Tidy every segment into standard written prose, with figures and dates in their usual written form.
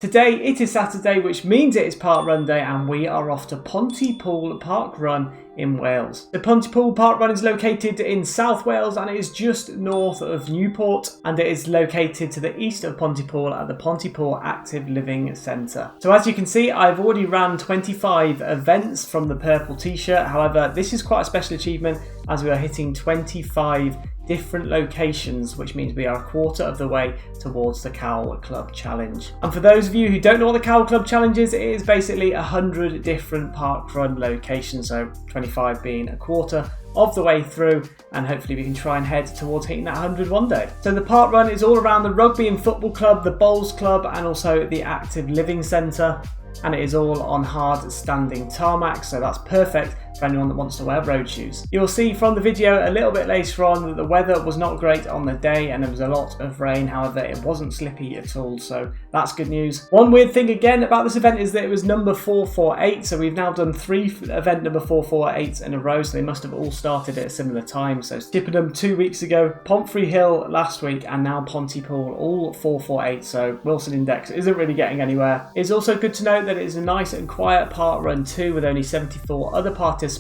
Today it is Saturday, which means it is Parkrun Day, and we are off to Pontypool Parkrun in Wales. The Pontypool Parkrun is located in South Wales and it is just north of Newport, and it is located to the east of Pontypool at the Pontypool Active Living Centre. So as you can see, I've already ran 25 events from the purple t-shirt. However, this is quite a special achievement as we are hitting 25 different locations, which means we are a quarter of the way towards the Cowl Club Challenge. And for those of you who don't know what the Cowl Club Challenge is, it is basically 100 different parkrun locations, so 25 being a quarter of the way through, and hopefully we can try and head towards hitting that 100 one day. So the parkrun is all around the Rugby and Football Club, the Bowls Club, and also the Active Living Centre, and it is all on hard standing tarmac, so that's perfect for anyone that wants to wear road shoes. You'll see from the video a little bit later on that the weather was not great on the day and there was a lot of rain. However, it wasn't slippy at all, so that's good news. One weird thing again about this event is that it was number 448, so we've now done 3 event number 448s in a row, so they must have all started at a similar time. So Skippenham 2 weeks ago, Pomfrey Hill last week, and now Pontypool, all 448, so Wilson Index isn't really getting anywhere. It's also good to note that it is a nice and quiet parkrun too, with only 74 other participants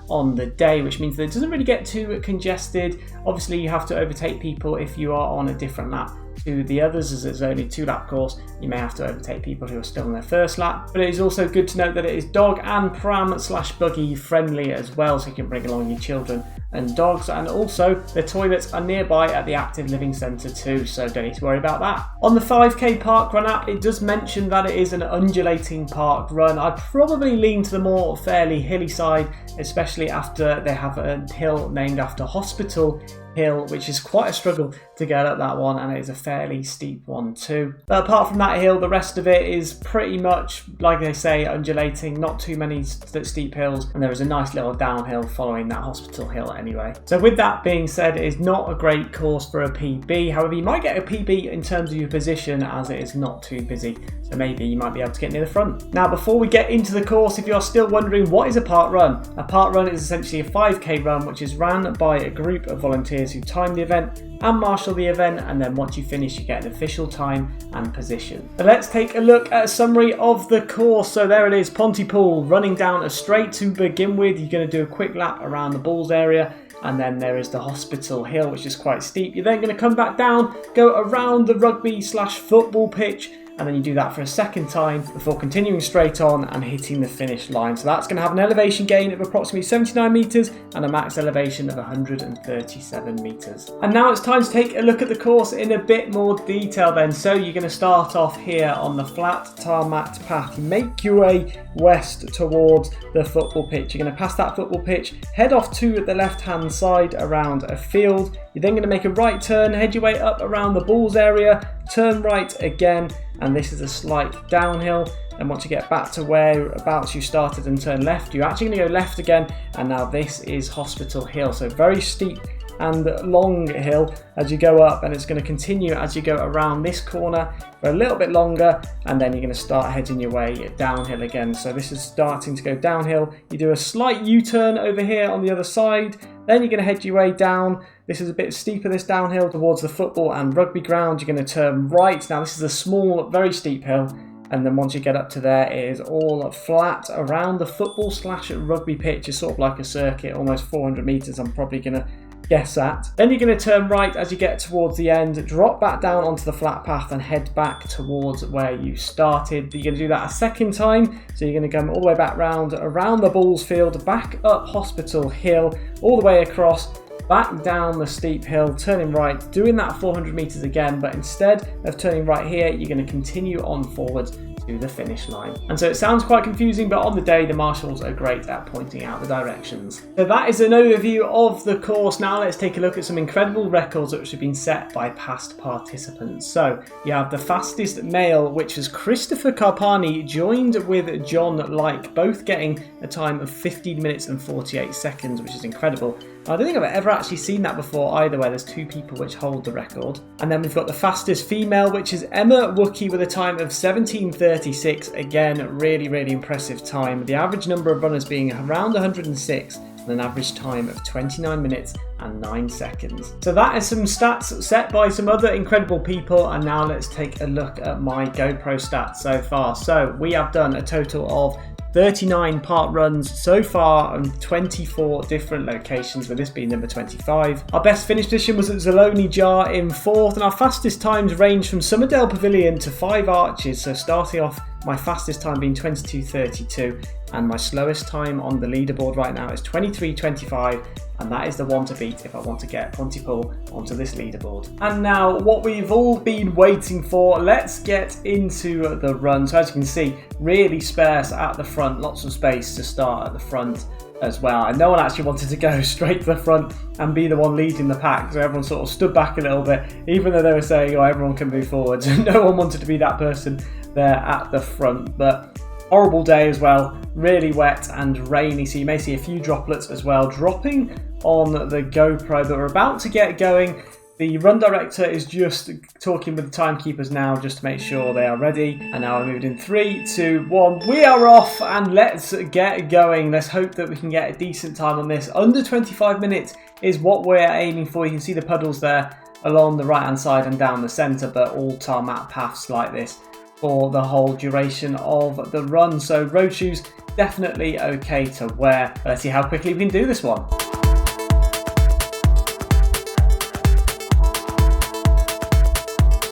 on the day, which means that it doesn't really get too congested. Obviously you have to overtake people if you are on a different lap to the others, as it's only a 2-lap course. You may have to overtake people who are still on their first lap, but it is also good to note that it is dog and pram / buggy friendly as well, so you can bring along your children and dogs, and also the toilets are nearby at the Active Living Centre too, so don't need to worry about that. On the 5k parkrun app, it does mention that it is an undulating parkrun. I'd probably lean to the more fairly hilly side, especially after they have a hill named after Hospital Hill, which is quite a struggle to get up that one, and it is a fairly steep one too. But apart from that hill, the rest of it is pretty much, like they say, undulating, not too many steep hills, and there is a nice little downhill following that Hospital Hill anyway. So with that being said, it is not a great course for a PB. However, you might get a PB in terms of your position, as it is not too busy, so maybe you might be able to get near the front. Now, before we get into the course, if you're still wondering what is a parkrun, a parkrun is essentially a 5k run which is ran by a group of volunteers who time the event and marshal the event, and then once you finish you get an official time and position. So let's take a look at a summary of the course. So there it is, Pontypool, running down a straight to begin with. You're going to do a quick lap around the balls area, and then there is the Hospital Hill, which is quite steep. You're then going to come back down, go around the rugby / football pitch, and then you do that for a second time before continuing straight on and hitting the finish line. So that's going to have an elevation gain of approximately 79 metres and a max elevation of 137 metres. And now it's time to take a look at the course in a bit more detail then. So you're going to start off here on the flat tarmac path. You make your way west towards the football pitch. You're going to pass that football pitch, head off to the left hand side around a field. You're then going to make a right turn, head your way up around the balls area, turn right again, and this is a slight downhill. And once you get back to whereabouts you started and turn left, you're actually going to go left again, and now this is Hospital Hill. So very steep and long hill as you go up, and it's going to continue as you go around this corner for a little bit longer, and then you're going to start heading your way downhill again. So this is starting to go downhill. You do a slight U-turn over here on the other side, then you're going to head your way down. This is a bit steeper, this downhill, towards the football and rugby ground. You're going to turn right. Now this is a small, very steep hill, and then once you get up to there, it is all flat around the football / rugby pitch. It's sort of like a circuit, almost 400 metres, I'm probably going to guess at. Then you're going to turn right as you get towards the end, drop back down onto the flat path and head back towards where you started. You're going to do that a second time, so you're going to come all the way back round around the balls field, back up Hospital Hill, all the way across, back down the steep hill, turning right, doing that 400 metres again, but instead of turning right here, you're going to continue on forwards to the finish line. And so it sounds quite confusing, but on the day the marshals are great at pointing out the directions. So that is an overview of the course. Now let's take a look at some incredible records which have been set by past participants. So you have the fastest male, which is Christopher Carpani, joined with John Like, both getting a time of 15 minutes and 48 seconds, which is incredible. I don't think I've ever actually seen that before either, where there's 2 people which hold the record. And then we've got the fastest female, which is Emma Wookie with a time of 17:36. Again, really impressive time. The average number of runners being around 106 and an average time of 29 minutes and 9 seconds. So that is some stats set by some other incredible people, and now let's take a look at my GoPro stats so far. So we have done a total of 39 park runs so far on 24 different locations, with this being number 25. Our best finish position was at Zaloni Jar in 4th, and our fastest times ranged from Summerdale Pavilion to 5 Arches, so starting off my fastest time being 22:32, and my slowest time on the leaderboard right now is 23:25, and that is the one to beat if I want to get Pontypool onto this leaderboard. And now, what we've all been waiting for, let's get into the run. So as you can see, really sparse at the front, lots of space to start at the front as well, and no one actually wanted to go straight to the front and be the one leading the pack, so everyone sort of stood back a little bit, even though they were saying, oh, everyone can move forwards. No one wanted to be that person there at the front. But horrible day as well, really wet and rainy, so you may see a few droplets as well dropping on the GoPro, but we're about to get going. The run director is just talking with the timekeepers now just to make sure they are ready. And now we're moving in 3, 2, 1. We are off, and let's get going. Let's hope that we can get a decent time on this. Under 25 minutes is what we're aiming for. You can see the puddles there along the right hand side and down the centre, but all tarmac paths like this for the whole duration of the run. So road shoes definitely okay to wear. Let's see how quickly we can do this one.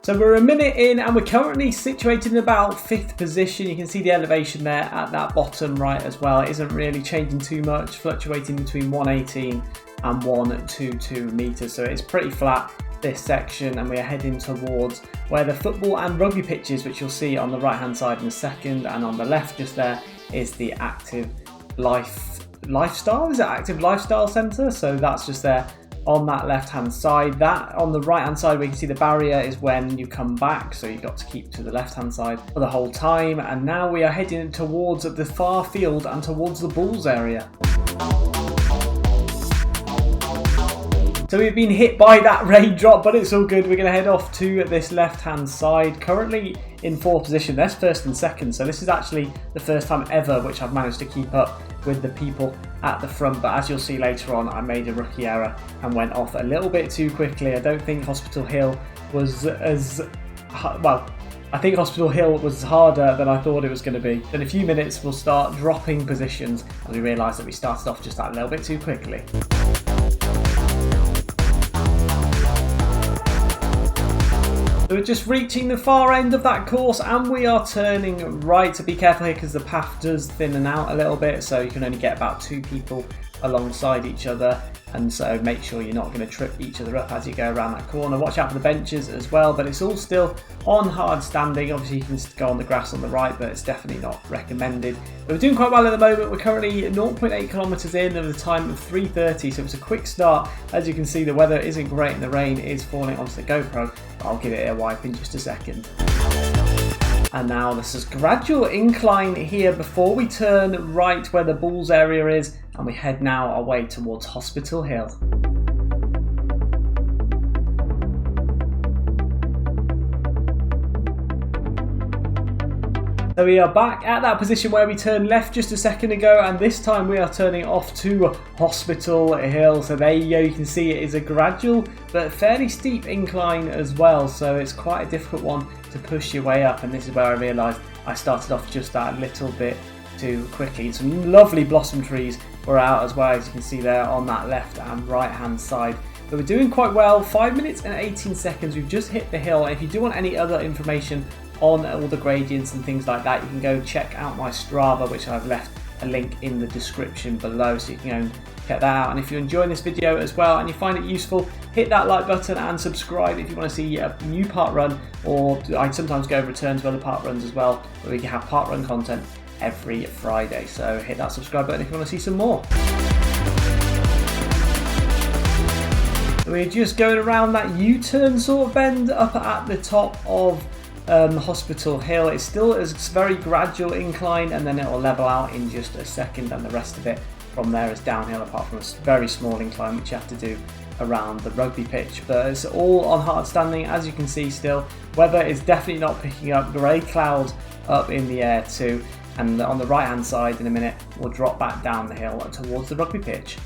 So we're a minute in, and we're currently situated in about 5th position. You can see the elevation there at that bottom right as well. It isn't really changing too much, fluctuating between 118 and 122 meters. So it's pretty flat, this section, and we are heading towards where the football and rugby pitches, which you'll see on the right hand side in a second, and on the left just there is the active lifestyle. Is it active lifestyle centre? So that's just there on that left hand side. That on the right hand side where you can see the barrier is when you come back, so you've got to keep to the left hand side for the whole time. And now we are heading towards the far field and towards the Bulls area. So we've been hit by that raindrop, but it's all good. We're going to head off to this left-hand side. Currently in 4th position. That's 1st and 2nd. So this is actually the first time ever which I've managed to keep up with the people at the front. But as you'll see later on, I made a rookie error and went off a little bit too quickly. I don't think Hospital Hill was as... well, I think Hospital Hill was harder than I thought it was going to be. In a few minutes, we'll start dropping positions as we realise that we started off just that little bit too quickly. So we're just reaching the far end of that course, and we are turning right. So be careful here because the path does thin out a little bit, so you can only get about 2 people alongside each other, and so make sure you're not going to trip each other up as you go around that corner. Watch out for the benches as well, but it's all still on hard standing. Obviously you can go on the grass on the right, but it's definitely not recommended. But we're doing quite well at the moment. We're currently 0.8 kilometres in at a time of 3:30, so it's a quick start. As you can see, the weather isn't great and the rain is falling onto the GoPro, but I'll give it a wipe in just a second. And now this is gradual incline here before we turn right where the Bulls area is, and we head now our way towards Hospital Hill. So we are back at that position where we turned left just a second ago, and this time we are turning off to Hospital Hill. So there you go, you can see it is a gradual but fairly steep incline as well, so it's quite a difficult one to push your way up, and this is where I realised I started off just that little bit too quickly. Some lovely blossom trees were out as well, as you can see there on that left and right hand side. But we're doing quite well, 5 minutes and 18 seconds, we've just hit the hill. If you do want any other information on all the gradients and things like that, you can go check out my Strava, which I've left a link in the description below, so you can go and check that out. And if you're enjoying this video as well and you find it useful, hit that like button and subscribe if you want to see a new park run, or I sometimes go and return to other park runs as well, where we can have park run content every Friday. So hit that subscribe button if you want to see some more. We're just going around that U-turn sort of bend up at the top of Hospital Hill. It's still a very gradual incline, and then it will level out in just a second, and the rest of it from there is downhill, apart from a very small incline which you have to do around the rugby pitch. But it's all on hard standing, as you can see. Still, weather is definitely not picking up. Grey clouds up in the air too, and on the right hand side in a minute we'll drop back down the hill towards the rugby pitch.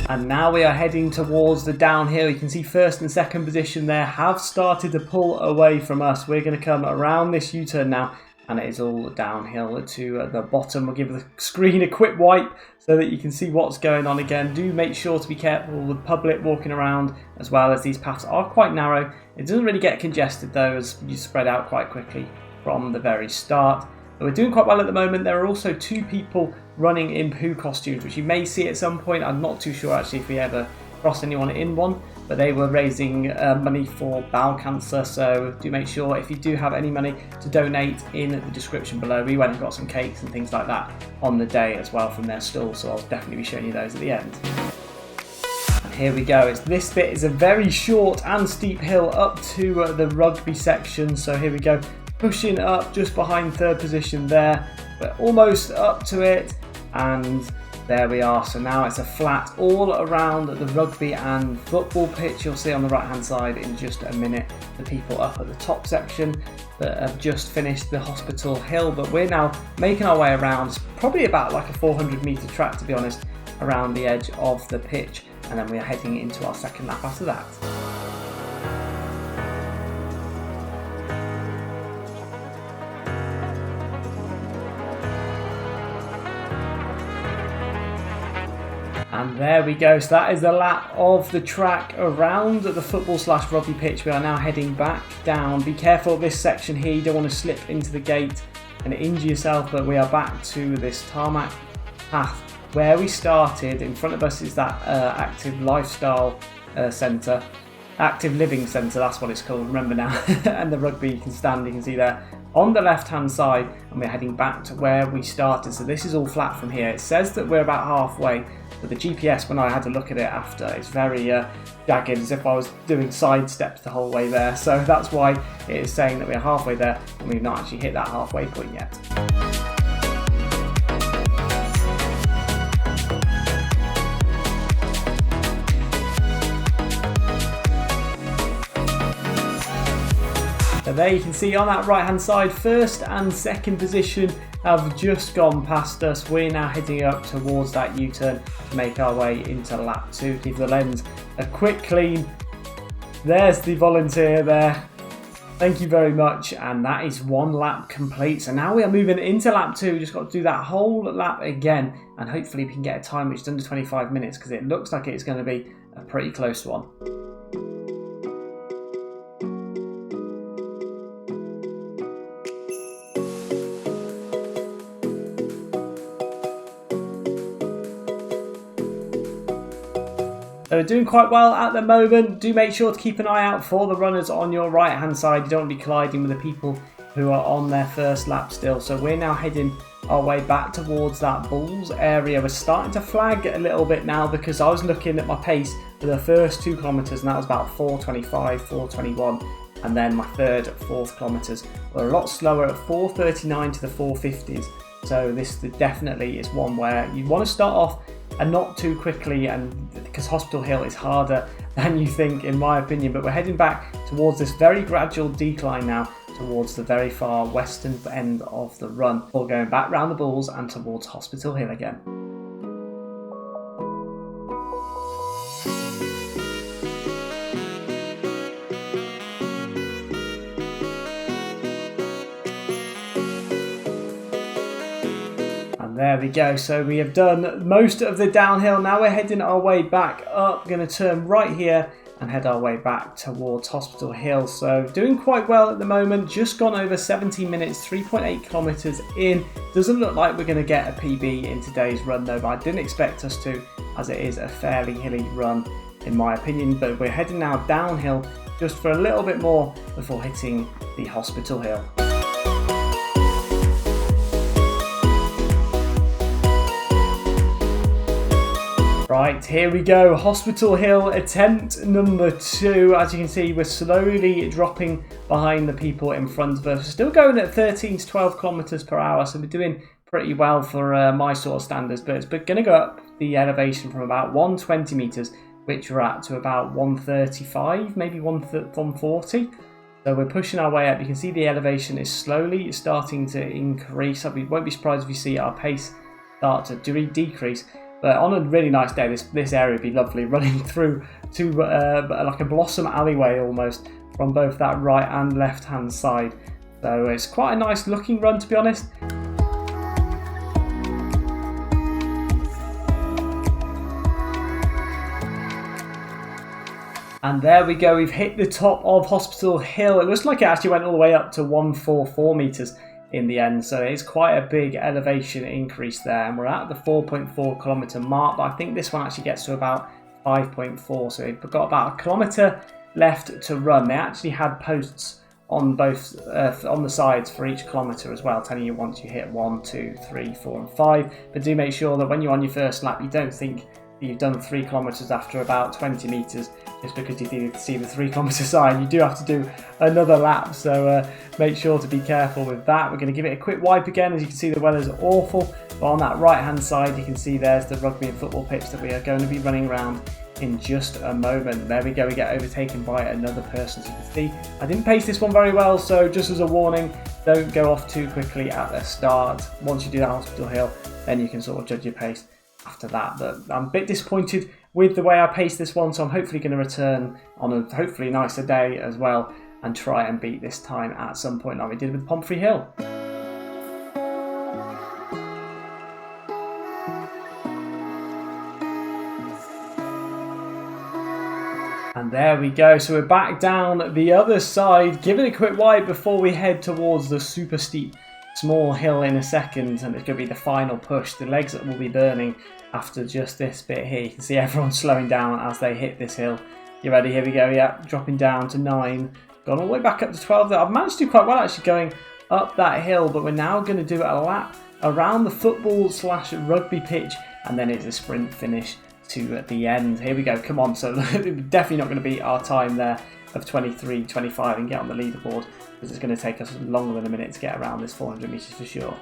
And now we are heading towards the downhill. You can see first and second position there have started to pull away from us. We're going to come around this U-turn now, and it is all downhill to the bottom. We'll give the screen a quick wipe so that you can see what's going on again. Do make sure to be careful with public walking around, as well as these paths are quite narrow. It doesn't really get congested though, as you spread out quite quickly from the very start. But we're doing quite well at the moment. There are also two people running in poo costumes, which you may see at some point. I'm not too sure actually if we ever crossed anyone in one, but they were raising money for bowel cancer, so do make sure if you do have any money to donate in the description below. We went and got some cakes and things like that on the day as well from their stall, so I'll definitely be showing you those at the end. And here we go. This bit is a very short and steep hill up to the rugby section, so here we go, pushing up just behind third position there. We're almost up to it, and there we are. So now it's a flat all around the rugby and football pitch. You'll see on the right hand side in just a minute the people up at the top section that have just finished the hospital hill, but we're now making our way around. It's probably about like a 400-meter track, to be honest, around the edge of the pitch, and then we're heading into our second lap after that. And there we go, so that is the lap of the track around the football/rugby pitch. We are now heading back down. Be careful of this section here, you don't want to slip into the gate and injure yourself, but we are back to this tarmac path where we started. In front of us is that active lifestyle centre, active living centre, that's what it's called, remember now. And the rugby you can stand, you can see there on the left hand side, and we're heading back to where we started. So this is all flat from here. It says that we're about halfway, but the GPS, when I had to look at it after, it's very jagged, as if I was doing side steps the whole way there. So that's why it is saying that we're halfway there, and we've not actually hit that halfway point yet. So there you can see on that right hand side, first and second position have just gone past us. We're now heading up towards that U-turn to make our way into lap 2. Give the lens a quick clean. There's the volunteer there. Thank you very much, and that is one lap complete. So now we are moving into lap 2. Just got to do that whole lap again, and hopefully we can get a time which is under 25 minutes, because it looks like it's going to be a pretty close one. So we're doing quite well at the moment. Do make sure to keep an eye out for the runners on your right hand side. You don't want to be colliding with the people who are on their first lap still. So we're now heading our way back towards that Bulls area. We're starting to flag a little bit now, because I was looking at my pace for the first 2 kilometres, and that was about 4:25, 4:21. And then my third, 4th kilometres were a lot slower at 4:39 to the 4:50s. So this definitely is one where you want to start off and not too quickly, and because Hospital Hill is harder than you think, in my opinion. But we're heading back towards this very gradual decline now, towards the very far western end of the run, before going back round the Bulls and towards Hospital Hill again. There we go, so we have done most of the downhill. Now we're heading our way back up. We're going to turn right here and head our way back towards Hospital Hill. So doing quite well at the moment, just gone over 17 minutes, 3.8 kilometres in. Doesn't look like we're going to get a PB in today's run though, but I didn't expect us to, as it is a fairly hilly run in my opinion. But we're heading now downhill just for a little bit more before hitting the Hospital Hill. Right, here we go, Hospital Hill attempt number 2. As you can see, we're slowly dropping behind the people in front of us. We're still going at 13 to 12 kilometres per hour, so we're doing pretty well for my sort of standards, but it's going to go up the elevation from about 120 metres which we're at to about 135, maybe 140. So we're pushing our way up. You can see the elevation is slowly starting to increase. We won't be surprised if you see our pace start to decrease. But on a really nice day, this area would be lovely, running through to like a blossom alleyway almost from both that right and left hand side. So it's quite a nice looking run, to be honest. And there we go, we've hit the top of Hospital Hill. It looks like it actually went all the way up to 144 metres in the end, so it's quite a big elevation increase there. And we're at the 4.4 kilometre mark, but I think this one actually gets to about 5.4, so we've got about a kilometre left to run. They actually had posts on both on the sides for each kilometre as well, telling you once you hit 1, 2, 3, 4 and 5. But do make sure that when you're on your first lap, you don't think that you've done 3 kilometres after about 20 metres just because you didn't see the 3 kilometre sign. You do have to do another lap, so make sure to be careful with that. We're going to give it a quick wipe again. As you can see, the weather's awful, but on that right hand side you can see there's the rugby and football pitch that we are going to be running around in just a moment. There we go, we get overtaken by another person. So you can see I didn't pace this one very well, so just as a warning, don't go off too quickly at the start. Once you do that Hospital Hill, then you can sort of judge your pace after that. But I'm a bit disappointed with the way I paced this one, so I'm hopefully going to return on a hopefully nicer day as well and try and beat this time at some point like we did with Pomfrey Hill. And there we go, so we're back down the other side. Give it a quick wipe before we head towards the super steep small hill in a second, and it's going to be the final push. The legs will be burning after just this bit here. You can see everyone slowing down as they hit this hill. You ready? Here we go, yeah, dropping down to 9. Gone all the way back up to 12 there. I've managed to do quite well actually going up that hill, but we're now going to do a lap around the football/rugby pitch, and then it's a sprint finish to the end. Here we go, come on. So definitely not going to beat our time there of 23:25 and get on the leaderboard, because it's going to take us longer than a minute to get around this 400 metres for sure.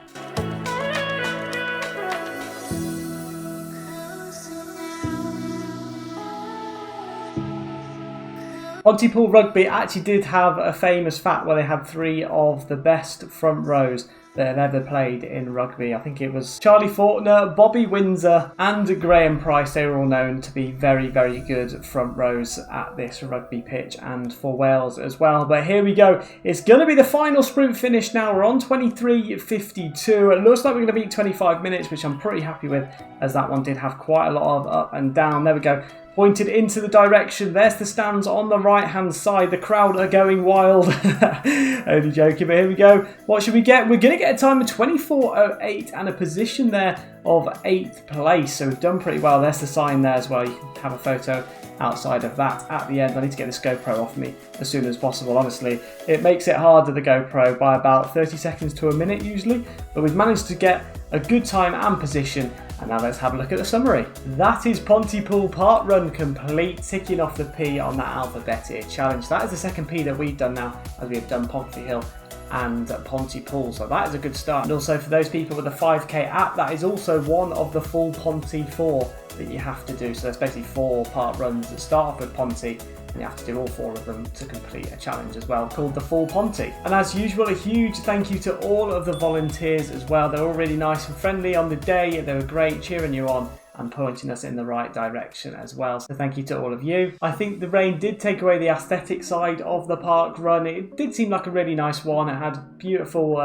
Pontypool Rugby actually did have a famous fact where they had 3 of the best front rows that had ever played in rugby. I think it was Charlie Fortner, Bobby Windsor and Graham Price. They were all known to be very, very good front rows at this rugby pitch and for Wales as well. But here we go. It's going to be the final sprint finish now. We're on 23:52. It looks like we're going to beat 25 minutes, which I'm pretty happy with, as that one did have quite a lot of up and down. There we go. Pointed into the direction. There's the stands on the right hand side. The crowd are going wild. Only joking, but here we go. What should we get? We're going to get a time of 24:08 and a position there of 8th place. So we've done pretty well. There's the sign there as well. You can have a photo outside of that at the end. I need to get this GoPro off me as soon as possible. Honestly, it makes it harder, the GoPro, by about 30 seconds to a minute usually. But we've managed to get a good time and position. And now let's have a look at the summary. That is Pontypool Parkrun complete, ticking off the P on that alphabeteer challenge. That is the second P that we've done now, as we have done Pomfrey Hill and Pontypool. So that is a good start. And also for those people with the 5k app, that is also one of the full Ponty 4 that you have to do. So there's basically 4 park runs that start off with Ponty, and you have to do all 4 of them to complete a challenge as well, called the Full Ponty. And as usual, a huge thank you to all of the volunteers as well. They're all really nice and friendly on the day. They were great cheering you on and pointing us in the right direction as well. So thank you to all of you. I think the rain did take away the aesthetic side of the park run. It did seem like a really nice one. It had beautiful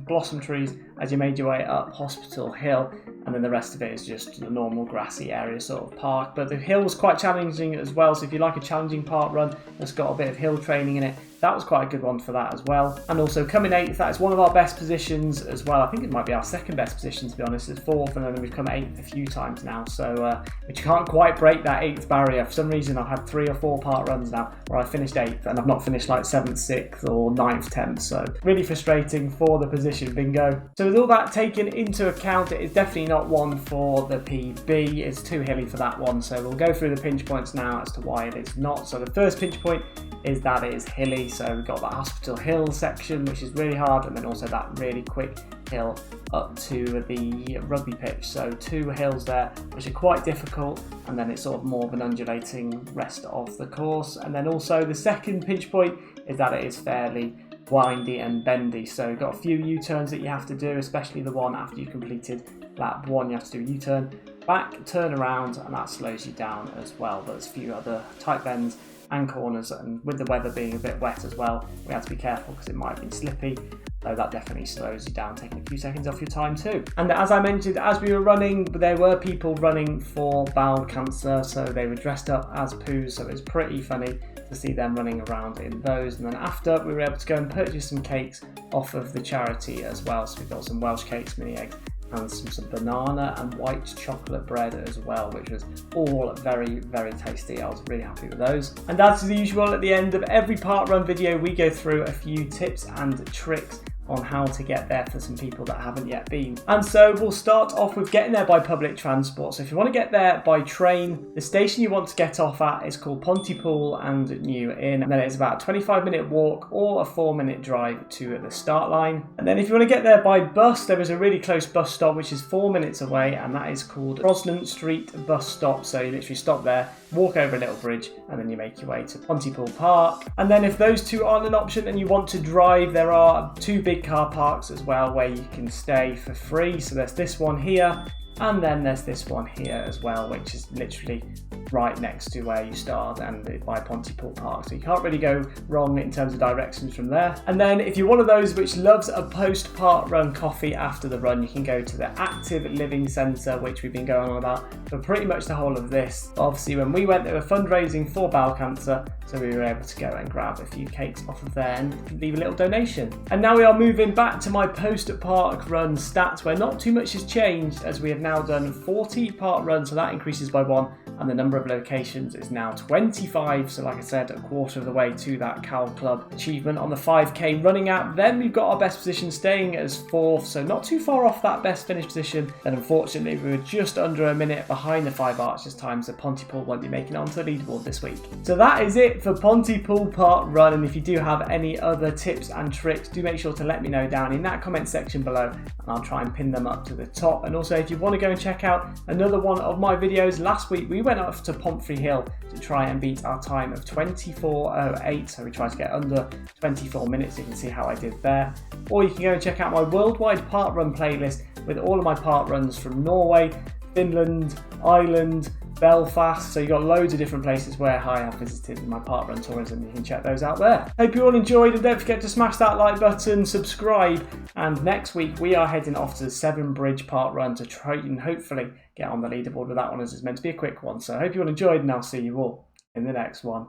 blossom trees as you made your way up Hospital Hill, and then the rest of it is just the normal grassy area sort of park. But the hill was quite challenging as well, so if you like a challenging park run that's got a bit of hill training in it, that was quite a good one for that as well. And also coming 8th, that is one of our best positions as well. I think it might be our second best position, to be honest. It's 4th, and then we've come 8th a few times now. So, but you can't quite break that 8th barrier. For some reason, I've had 3 or 4 park runs now where I finished 8th, and I've not finished like 7th, 6th, or 9th, 10th. So really frustrating for the position bingo. So with all that taken into account, it is definitely not one for the PB. It's too hilly for that one. So we'll go through the pinch points now as to why it is not. So the first pinch point is that it is hilly. So we've got that Hospital Hill section, which is really hard, and then also that really quick hill up to the rugby pitch. So 2 hills there, which are quite difficult, and then it's sort of more of an undulating rest of the course. And then also the second pinch point is that it is fairly windy and bendy, so you've got a few U-turns that you have to do, especially the one after you've completed lap 1. You have to do a U-turn back, turn around, and that slows you down as well. There's a few other tight bends and corners, and with the weather being a bit wet as well, we have to be careful because it might have been slippy, so that definitely slows you down, taking a few seconds off your time too. And as I mentioned, as we were running, there were people running for bowel cancer, so they were dressed up as poos, so it was pretty funny to see them running around in those. And then after, we were able to go and purchase some cakes off of the charity as well. So we got some Welsh cakes, mini eggs, and some banana and white chocolate bread as well, which was all very, very tasty. I was really happy with those. And as usual, at the end of every parkrun video, we go through a few tips and tricks on how to get there for some people that haven't yet been. And so we'll start off with getting there by public transport. So if you want to get there by train, the station you want to get off at is called Pontypool and New Inn, and then it's about a 25-minute walk or a 4-minute drive to the start line. And then if you want to get there by bus, there is a really close bus stop which is 4 minutes away, and that is called Brosnan Street Bus Stop. So you literally stop there, walk over a little bridge, and then you make your way to Pontypool Park. And then if those two aren't an option and you want to drive, there are 2 big car parks as well where you can stay for free. So there's this one here, and then there's this one here as well, which is literally right next to where you start and by Pontypool Park. So you can't really go wrong in terms of directions from there. And then if you're one of those which loves a post-park run coffee after the run, you can go to the Active Living Centre, which we've been going on about for pretty much the whole of this. Obviously, when we went, they were fundraising for bowel cancer, so we were able to go and grab a few cakes off of there and leave a little donation. And now we are moving back to my post-park run stats, where not too much has changed, as we have now done 40 park runs, so that increases by 1, and the number of locations is now 25. So like I said, a quarter of the way to that Cowl Club achievement on the 5k running app. Then we've got our best position staying as 4th, so not too far off that best finish position. And unfortunately, we were just under a minute behind the 5 Arches time, so Pontypool won't be making it onto the leaderboard this week. So that is it for Pontypool Park Run, and if you do have any other tips and tricks, do make sure to let me know down in that comment section below, and I'll try and pin them up to the top. And also, if you want to go and check out another one of my videos, last week we went off to Pomfrey Hill to try and beat our time of 24:08, so we tried to get under 24 minutes. You can see how I did there. Or you can go and check out my worldwide park run playlist with all of my park runs from Norway, Finland, Ireland, Belfast, so you've got loads of different places where I have visited in my parkrun tourism. You can check those out there. Hope you all enjoyed, and don't forget to smash that like button, subscribe, and next week we are heading off to the Severn Bridge Parkrun to try and hopefully get on the leaderboard with that one, as it's meant to be a quick one. So I hope you all enjoyed, and I'll see you all in the next one.